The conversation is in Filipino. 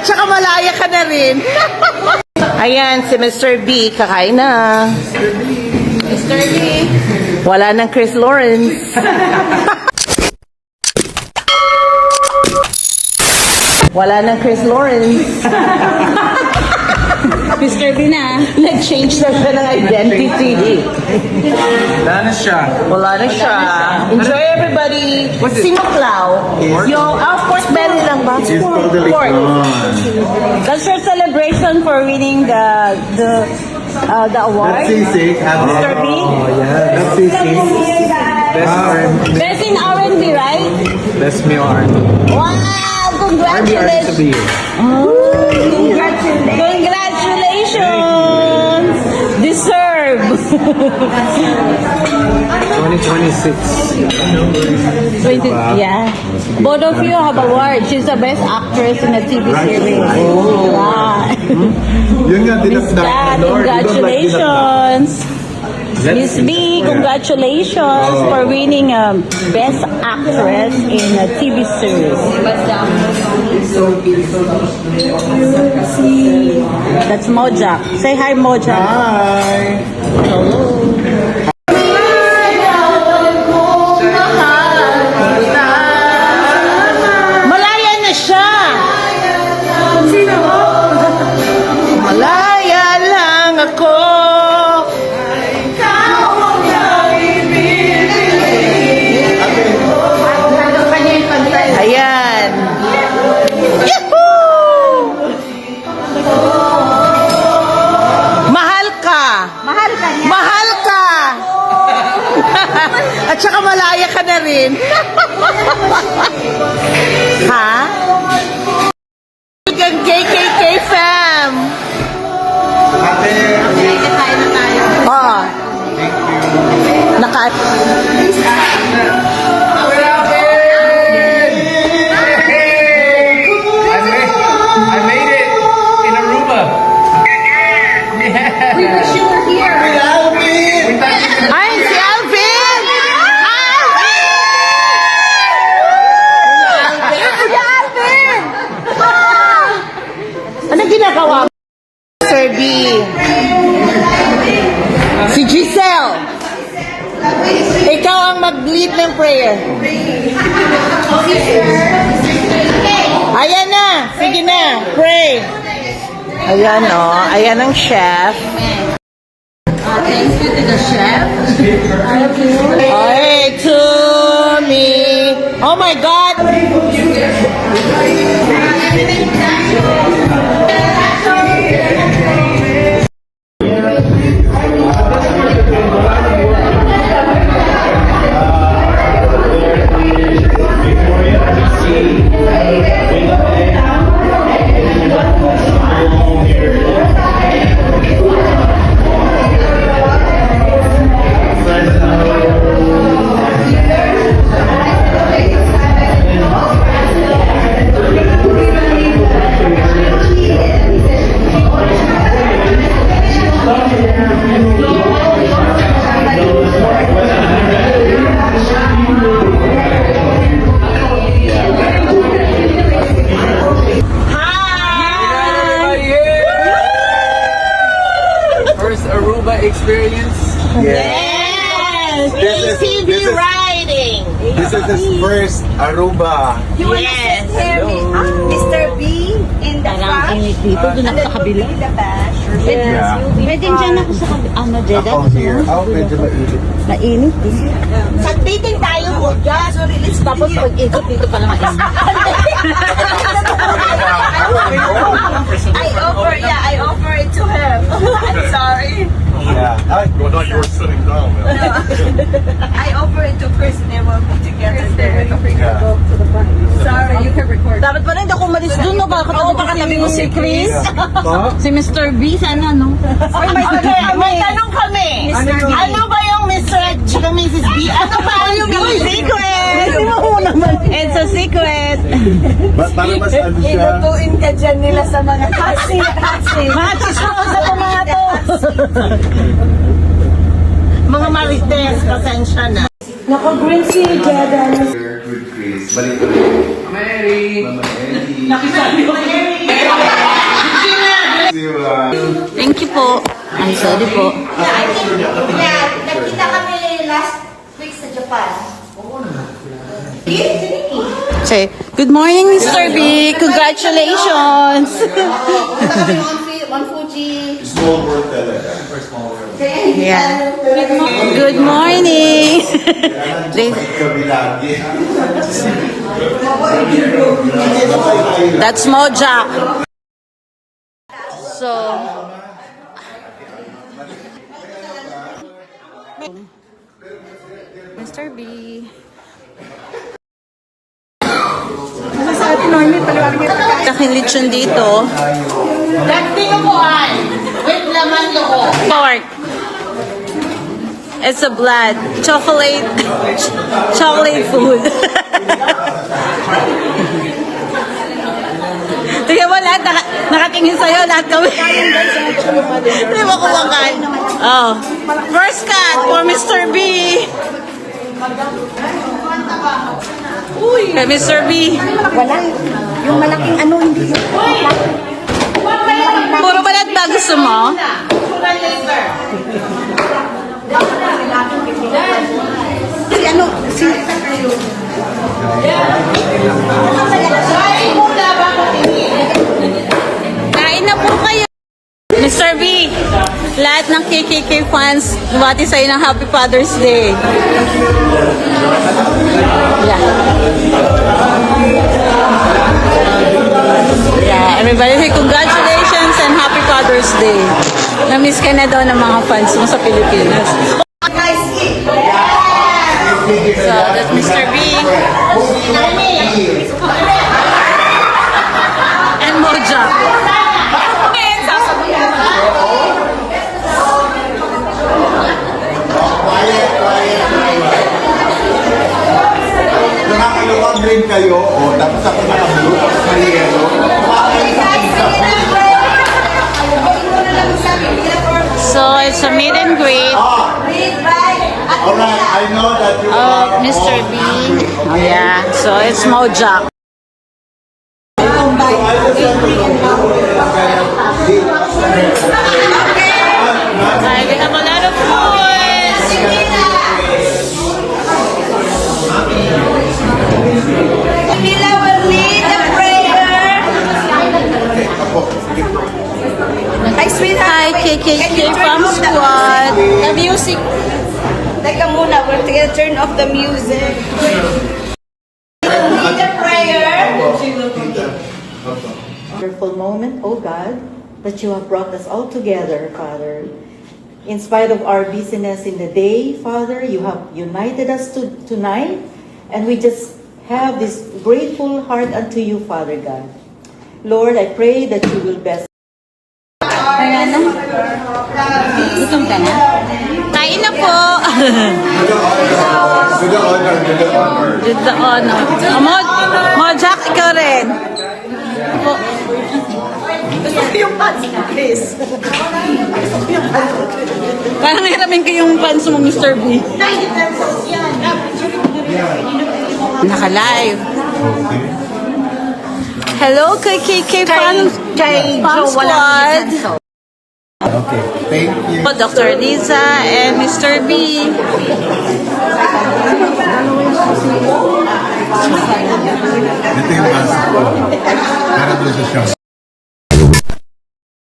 At saka malaya ka na rin. Ayan, si Mr. B, kakain na. Mr. B. Wala nang Chris Lawrence. Wala nang Chris Lawrence. Mr. B na. Nag-change na siya ng identity. Wala na siya. Wala na siya. Enjoy everybody. Sinuklaw. Yung pork belly lang ba? She's totally Pork. gone. That's your celebration for winning the award. That's Sisig. Mr. B? Oh, yeah. That's Sisig. Best R&B. Best in R&B, right? Best male R&B. Wow! R&B artist of the Congratulations! year. Congratulations! Deserve! 2026. Yeah. Both of you have awards. She's the best actress in a TV series. Wow. Yun nga, Miss Kat, congratulations. Miss B, congratulations for winning Best Actress in a TV series. That's Moja. Say hi, Moja. Hi! Hello. Malaya na siya. Malaya lang ako. Ayan. Yahoo! Mahal ka. Mahal ka niya. Mahal ka. At saka malaya ka na rin. Ha? Ang KKK fam. Kakain na tayo. Oo. Naka... I made it in Aruba. Yeah. We wish you were here. Ay, si Alvin! Alvin! Anong ginagawa mo? Sir B. Si Giselle. Ikaw ang mag-lead ng prayer. Ayan na. Sige na. Pray. Ayan o. Ayan ang chef. Thank you to the chef. Hey, to me. Oh my God. First Aruba experience. Yes. ATV riding. This is his first Aruba. Yes. Mr. B in the Parang init dito. Doon ako sa kabila. the bash. Yeah. Pwede dyan ako sa kabila. Jeddah. Ako here. Oh, medyo mainit. Mainit eh. Sagbitin tayo mo dyan. Tapos pag-ikot dito pala mainit. I offer it to him. I'm sorry. Yeah. Well, not yours sitting down. I offer it to Chris and then we'll be together there. Yeah. Sorry, you can record. Dapat pala hindi ako umalis doon. No? Baka katabi mo si Chris. Oh? Si Mr. B, sana no? May tanong kami. Ano ba yung Mr. at saka Mrs. B? Ano ba yung secret? It's a secret. Para mas ano siya. Inutuin ka dyan nila sa mga kasi. Mga chismosa sa mga to. Mga marites, pasensya na. Naka-green si Jeddah. Good Chris. Balik ko rin. Mary! Mama Eddie. Nakisali ko. Thank you po. Ay, sorry po. Yeah, nagkita kami last week sa Japan. Say, good morning, Mr. B. Congratulations. On Fuji. Small world talaga. Yeah. Good morning. Kami lagi. That's Moja. So, Mr. B. Kakilitsyon dito. Nagtinukuan with laman loob. Pork. It's a blood. Chocolate. Chocolate food. Tingnan mo lahat, nakatingin sa'yo, lahat kami. Hindi mo kumakain. Oh. First cut for Mr. B. Kay Mr. B. Wala. Yung malaking ano, hindi. Puro balat ba gusto mo? Si ano, si... Kain na po kayo. Mr. B, lahat ng KKK fans, bumati sa'yo ng Happy Father's Day. Yeah. Yeah, everybody say congratulations and Happy Father's Day. Na-miss ka na daw ng mga fans mo sa Pilipinas. So, that's Mr. B. And Moja. Nakakaluwag rin kayo, o tapos ako nakablue, tapos may yellow. So, it's a meet and greet Alright, I know that you of Mr. B. Oh, yeah. So, it's Moja. I we have a lot of food. Mila will lead the prayer. Hi, sweetheart. Hi, KKK from squad. The music. Teka muna, we're gonna turn off the music. Lead the prayer. Wonderful moment, oh God, that you have brought us all together, Father. In spite of our busyness in the day, Father, you have united us tonight, and we just have this grateful heart unto you, Father God. Lord, I pray that you will bless. Gutom ka na? Kain na po. To the honor, to the honor. With the honor. Mojak, ikaw rin. Po. Yung pants, please. Parang hiramin ko yung pants mo, Mr. B. Naka-live. Hello, KKK fans. Fan squad. Okay, thank you. Dr. Liza and Mr. B. Ito yung basa ko. Para doon sa shop.